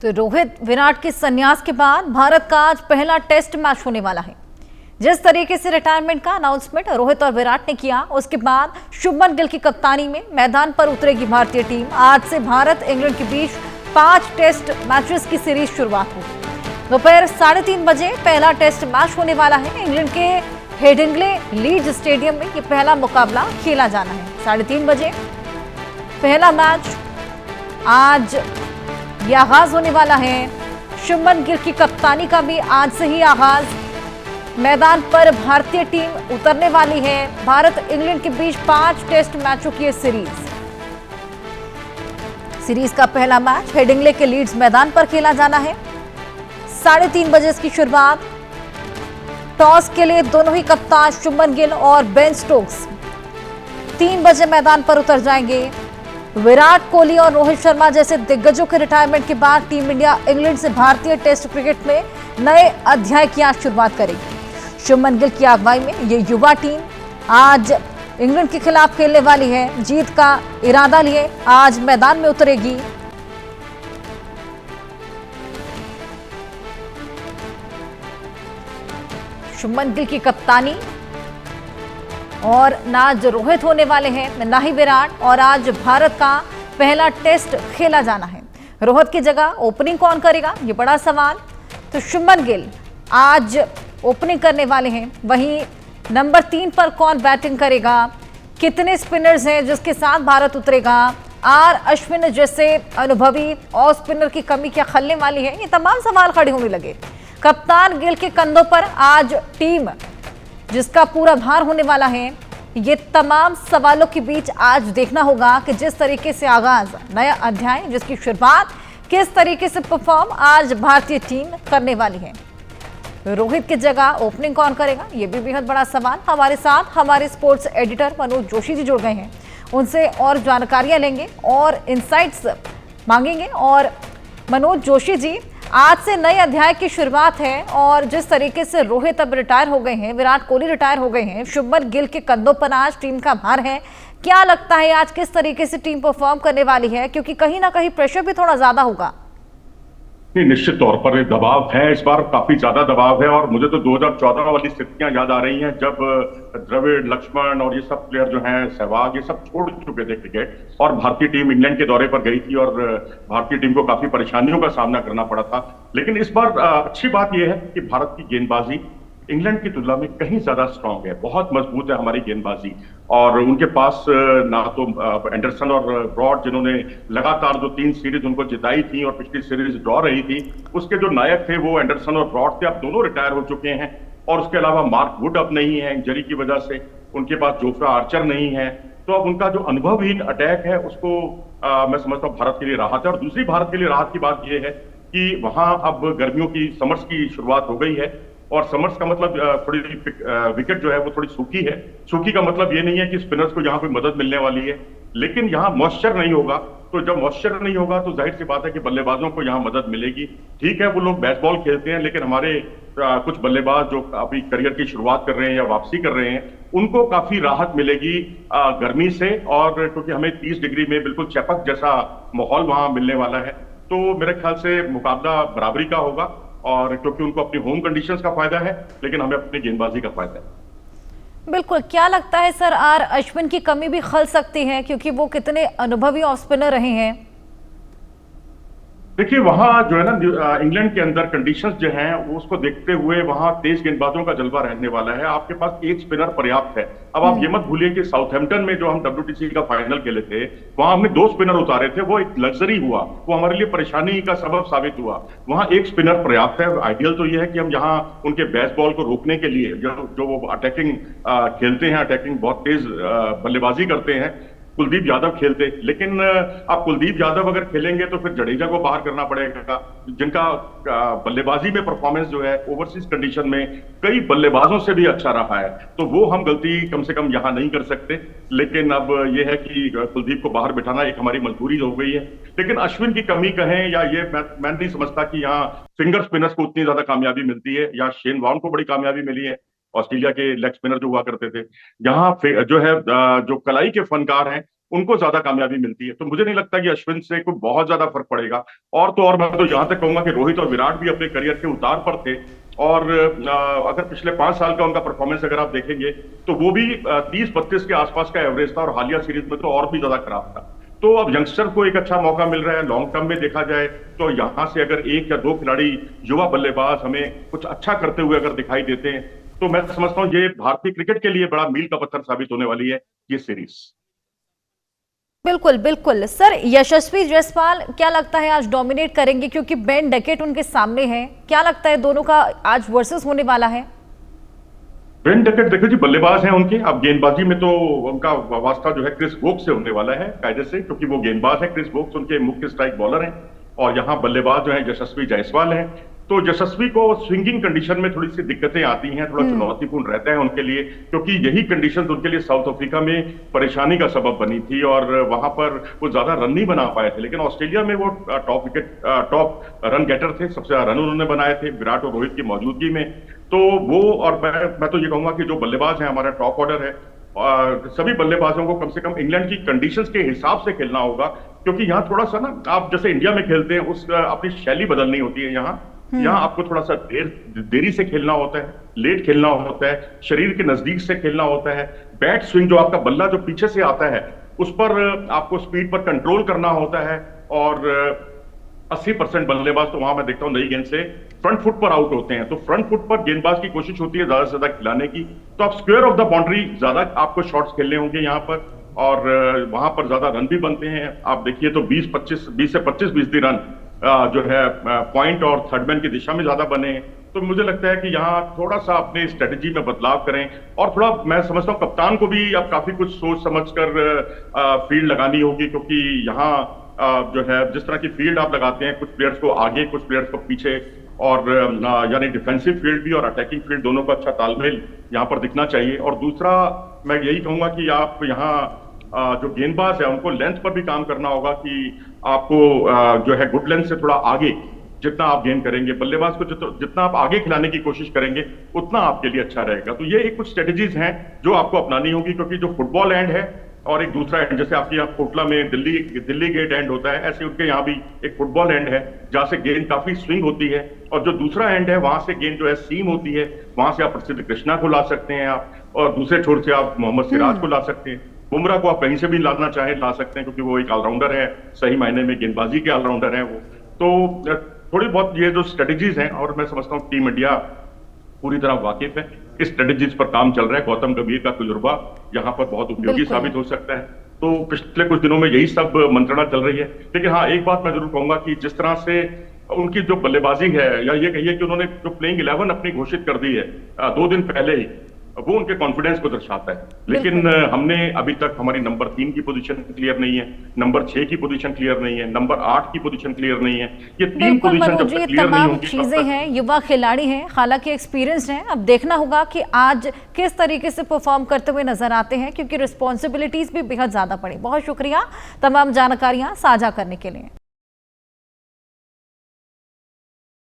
तो रोहित विराट के संन्यास के बाद भारत का आज पहला टेस्ट मैच होने वाला है। जिस तरीके से रिटायरमेंट का अनाउंसमेंट रोहित और विराट ने किया, उसके बाद शुभमन गिल की कप्तानी में मैदान पर उतरेगी भारतीय टीम। आज से भारत इंग्लैंड के बीच 5 टेस्ट मैचेस की सीरीज शुरुआत होगी। दोपहर 3:30 बजे पहला टेस्ट मैच होने वाला है। इंग्लैंड के हेडिंग्ले लीड्स स्टेडियम में ये पहला मुकाबला खेला जाना है। 3:30 बजे पहला मैच आज ये आगाज होने वाला है। शुभमन गिल की कप्तानी का भी आज से ही आगाज। मैदान पर भारतीय टीम उतरने वाली है। भारत इंग्लैंड के बीच 5 टेस्ट मैचों की सीरीज का पहला मैच हेडिंग्ले के लीड्स मैदान पर खेला जाना है। 3:30 बजे इसकी शुरुआत। टॉस के लिए दोनों ही कप्तान शुभमन गिल और बेन स्टोक्स 3 बजे मैदान पर उतर जाएंगे। विराट कोहली और रोहित शर्मा जैसे दिग्गजों के रिटायरमेंट के बाद टीम इंडिया इंग्लैंड से भारतीय टेस्ट क्रिकेट में नए अध्याय की आज शुरुआत करेगी। शुभमन गिल की अगुवाई में ये युवा टीम आज इंग्लैंड के खिलाफ खेलने वाली है। जीत का इरादा लिए आज मैदान में उतरेगी। शुभमन गिल की कप्तानी और ना आज रोहित होने वाले हैं ना ही विराट, और आज भारत का पहला टेस्ट खेला जाना है। रोहित की जगह ओपनिंग कौन करेगा, ये बड़ा सवाल। तो शुभमन गिल आज ओपनिंग करने वाले हैं। वहीं नंबर 3 पर कौन बैटिंग करेगा, कितने स्पिनर्स हैं जिसके साथ भारत उतरेगा, आर अश्विन जैसे अनुभवी और स्पिनर की कमी क्या खलने वाली है, ये तमाम सवाल खड़े होने लगे। कप्तान गिल के कंधों पर आज टीम जिसका पूरा भार होने वाला है। ये तमाम सवालों के बीच आज देखना होगा कि जिस तरीके से आगाज, नया अध्याय जिसकी शुरुआत किस तरीके से परफॉर्म आज भारतीय टीम करने वाली है। रोहित की जगह ओपनिंग कौन करेगा, ये भी बेहद बड़ा सवाल। हमारे साथ हमारे स्पोर्ट्स एडिटर मनोज जोशी जी जुड़ गए हैं। उनसे और जानकारियां लेंगे और इनसाइट्स मांगेंगे। और मनोज जोशी जी, आज से नए अध्याय की शुरुआत है और जिस तरीके से रोहित अब रिटायर हो गए हैं, विराट कोहली रिटायर हो गए हैं, शुभमन गिल के कंधों पर आज टीम का भार है। क्या लगता है आज किस तरीके से टीम परफॉर्म करने वाली है, क्योंकि कहीं ना कहीं प्रेशर भी थोड़ा ज्यादा होगा। नहीं, निश्चित तौर पर दबाव है। इस बार काफी ज्यादा दबाव है और मुझे तो 2014 वाली स्थितियां याद आ रही हैं जब द्रविड़, लक्ष्मण और ये सब प्लेयर जो हैं, सहवाग, ये सब छोड़ चुके थे क्रिकेट और भारतीय टीम इंग्लैंड के दौरे पर गई थी और भारतीय टीम को काफी परेशानियों का सामना करना पड़ा था। लेकिन इस बार अच्छी बात यह है कि भारत की गेंदबाजी इंग्लैंड की तुलना में कहीं ज्यादा स्ट्रांग है, बहुत मजबूत है हमारी गेंदबाजी। और उनके पास ना तो एंडरसन और ब्रॉड, जिन्होंने लगातार जो 3 सीरीज उनको जिताई थी और पिछली सीरीज ड्रॉ रही थी, उसके जो नायक थे वो एंडरसन और ब्रॉड थे। अब दोनों रिटायर हो चुके हैं और उसके अलावा मार्क वुड अब नहीं है इंजरी की वजह से। उनके पास जोफ्रा आर्चर नहीं है। तो अब उनका जो अनुभवहीन अटैक है उसको मैं समझता हूँ भारत के लिए राहत है। और दूसरी भारत के लिए राहत की बात यह है कि वहां अब गर्मियों की, समर्स की शुरुआत हो गई है और समर्स का मतलब थोड़ी विकेट जो है वो थोड़ी सूखी है। सूखी का मतलब ये नहीं है कि स्पिनर्स को यहाँ कोई मदद मिलने वाली है, लेकिन यहाँ मॉइस्चर नहीं होगा। तो जब मॉइस्चर नहीं होगा तो जाहिर सी बात है कि बल्लेबाजों को यहाँ मदद मिलेगी। ठीक है, वो लोग बेसबॉल खेलते हैं, लेकिन हमारे कुछ बल्लेबाज जो अभी करियर की शुरुआत कर रहे हैं या वापसी कर रहे हैं, उनको काफी राहत मिलेगी गर्मी से। और क्योंकि हमें 30 डिग्री में बिल्कुल चपक जैसा माहौल वहां मिलने वाला है, तो मेरे ख्याल से मुकाबला बराबरी का होगा। और क्योंकि उनको अपनी होम कंडीशंस का फायदा है, लेकिन हमें अपनी गेंदबाजी का फायदा है। बिल्कुल। क्या लगता है सर, आर अश्विन की कमी भी खल सकती है, क्योंकि वो कितने अनुभवी ऑफ स्पिनर रहे हैं। देखिए, वहां जो है ना इंग्लैंड के अंदर कंडीशंस जो हैं वो उसको देखते हुए वहां तेज गेंदबाजों का जलवा रहने वाला है। आपके पास एक स्पिनर पर्याप्त है। अब आप ये मत भूलिए कि साउथहैम्पटन में जो हम WTC का फाइनल खेले थे, वहां हमने 2 स्पिनर उतारे थे। वो एक लग्जरी हुआ, वो हमारे लिए परेशानी का सबब साबित हुआ। वहां एक स्पिनर पर्याप्त है। आइडियल तो यह है कि हम यहाँ उनके बेसबॉल को रोकने के लिए जो वो अटैकिंग खेलते हैं, अटैकिंग बहुत तेज बल्लेबाजी करते हैं, कुलदीप यादव खेलते। लेकिन आप कुलदीप यादव अगर खेलेंगे तो फिर जडेजा को बाहर करना पड़ेगा, जिनका बल्लेबाजी में परफॉर्मेंस जो है ओवरसीज कंडीशन में कई बल्लेबाजों से भी अच्छा रहा है। तो वो हम गलती कम से कम यहां नहीं कर सकते। लेकिन अब यह है कि कुलदीप को बाहर बिठाना एक हमारी मजबूरी हो गई है। लेकिन अश्विन की कमी कहें या ये मैं नहीं समझता कि यहाँ फिंगर स्पिनर्स को उतनी ज्यादा कामयाबी मिलती है। यहाँ शेन वॉर्न को बड़ी कामयाबी मिली है, ऑस्ट्रेलिया के लेग स्पिनर जो हुआ करते थे। यहाँ जो है जो कलाई के फनकार हैं उनको ज्यादा कामयाबी मिलती है। तो मुझे नहीं लगता कि अश्विन से कोई बहुत ज्यादा फर्क पड़ेगा। और तो और मैं तो यहां तक कहूंगा कि रोहित और विराट भी अपने करियर के उतार पर थे, और अगर पिछले 5 साल का उनका परफॉर्मेंस अगर आप देखेंगे तो वो भी 30-32 के आसपास का एवरेज था, और हालिया सीरीज में तो और भी ज्यादा खराब था। तो अब यंगस्टर को एक अच्छा मौका मिल रहा है। लॉन्ग टर्म में देखा जाए तो यहां से अगर 1 या 2 खिलाड़ी युवा बल्लेबाज हमें कुछ अच्छा करते हुए अगर दिखाई देते हैं, तो मैं समझता हूं ये भारतीय क्रिकेट के लिए बड़ा मील का पत्थर साबित होने वाली है ये सीरीज। बिल्कुल बिल्कुल सर, यशस्वी जायसवाल क्या लगता है आज डोमिनेट करेंगे, क्योंकि बेन डकेट उनके सामने है? क्या लगता है दोनों का आज वर्सेस होने वाला है? बेन डकेट देखो जी, बल्लेबाज हैं उनके। अब गेंदबाजी में तो उनका वास्ता जो है क्रिस वोक्स से होने वाला है कायदे से, क्योंकि वो गेंदबाज है। क्रिस वोक्स उनके मुख्य स्ट्राइक बॉलर हैं, और यहाँ बल्लेबाज जो है यशस्वी जायसवाल हैं। तो यशस्वी को स्विंगिंग कंडीशन में थोड़ी सी दिक्कतें आती हैं, थोड़ा चुनौतीपूर्ण रहता है उनके लिए, क्योंकि यही कंडीशन उनके लिए साउथ अफ्रीका में परेशानी का सबब बनी थी, और वहां पर वो ज्यादा रन नहीं बना पाए थे। लेकिन ऑस्ट्रेलिया में वो टॉप रन गेटर थे, सबसे ज्यादा रन उन्होंने बनाए थे विराट और रोहित की मौजूदगी में। तो वो, और मैं तो ये कहूंगा कि जो बल्लेबाज हैं, हमारा टॉप ऑर्डर है, सभी बल्लेबाजों को कम से कम इंग्लैंड की कंडीशंस के हिसाब से खेलना होगा, क्योंकि यहाँ थोड़ा सा ना, आप जैसे इंडिया में खेलते हैं उस अपनी शैली बदलनी होती है। यहाँ आपको थोड़ा सा देरी से खेलना होता है, लेट खेलना होता है, शरीर के नजदीक से खेलना होता है। बैट स्विंग, जो आपका बल्ला जो पीछे से आता है, उस पर आपको स्पीड पर कंट्रोल करना होता है। और 80% बल्लेबाज तो वहां मैं देखता हूं नई गेंद से फ्रंट फुट पर आउट होते हैं। तो फ्रंट फुट पर गेंदबाज की कोशिश होती है ज्यादा से ज्यादा खिलाने की। तो आप स्क्वायर ऑफ द बाउंड्री ज्यादा आपको शॉट्स खेलने होंगे यहाँ पर, और वहां पर ज्यादा रन भी बनते हैं। आप देखिए तो 20 से 25-20 रन जो है पॉइंट और थर्डमैन की दिशा में ज्यादा बने हैं। तो मुझे लगता है कि यहाँ थोड़ा सा अपने स्ट्रेटेजी में बदलाव करें, और थोड़ा मैं समझता हूँ कप्तान को भी अब काफी कुछ सोच समझकर फील्ड लगानी होगी, क्योंकि यहाँ जो है जिस तरह की फील्ड आप लगाते हैं, कुछ प्लेयर्स को आगे कुछ प्लेयर्स को पीछे, और यानी डिफेंसिव फील्ड भी और अटैकिंग फील्ड दोनों का अच्छा तालमेल यहाँ पर दिखना चाहिए। और दूसरा मैं यही कहूंगा कि आप यहाँ जो गेंदबाज है उनको लेंथ पर भी काम करना होगा, कि आपको जो है गुड लेंथ से थोड़ा आगे जितना आप गेंद करेंगे, बल्लेबाज को जितना आप आगे खिलाने की कोशिश करेंगे, उतना आपके लिए अच्छा रहेगा। तो ये एक कुछ स्ट्रेटेजीज हैं जो आपको अपनानी होगी, क्योंकि जो फुटबॉल एंड है और एक दूसरा एंड, जैसे आपके यहाँ कोटला में दिल्ली गेट एंड होता है, ऐसे उनके यहाँ भी एक फुटबॉल एंड है जहां से गेंद काफी स्विंग होती है, और जो दूसरा एंड है वहां से गेंद जो है सीम होती है, वहां से आप प्रसिद्ध कृष्णा को ला सकते हैं आप, और दूसरे छोर से आप मोहम्मद सिराज को ला सकते हैं। बुमराह को आप कहीं से भी लाना चाहें ला सकते हैं, क्योंकि वो एक ऑलराउंडर है, सही मायने में गेंदबाजी के ऑलराउंडर है वो। तो थोड़ी बहुत ये जो स्ट्रेटेजीज हैं, और मैं समझता हूँ टीम इंडिया पूरी तरह वाकिफ है, इस स्ट्रेटेजीज पर काम चल रहा है। गौतम गंभीर का तजुर्बा यहाँ पर बहुत उपयोगी साबित हो सकता है। तो पिछले कुछ दिनों में यही सब मंत्रणा चल रही है। लेकिन हाँ, एक बात मैं जरूर कहूंगा कि जिस तरह से उनकी जो बल्लेबाजी है, या ये कहिए कि उन्होंने जो प्लेइंग 11 अपनी घोषित कर दी है 2 दिन पहले ही, वो उनके कॉन्फिडेंस को दर्शाता है। लेकिन हमने अभी तक हमारी नंबर 3 की पोजीशन क्लियर नहीं है, नंबर 6 की पोजीशन क्लियर नहीं है, नंबर 8 की पोजीशन क्लियर नहीं है। ये 3 पोजीशन जब तक क्लियर नहीं होंगी, चीजें हैं, युवा खिलाड़ी हैं, हालांकि एक्सपीरियंस्ड हैं। अब देखना होगा कि आज किस तरीके से परफॉर्म करते हुए नजर आते हैं, क्योंकि रिस्पॉन्सिबिलिटीज भी बेहद ज्यादा पड़ी। बहुत शुक्रिया तमाम जानकारियां साझा करने के लिए।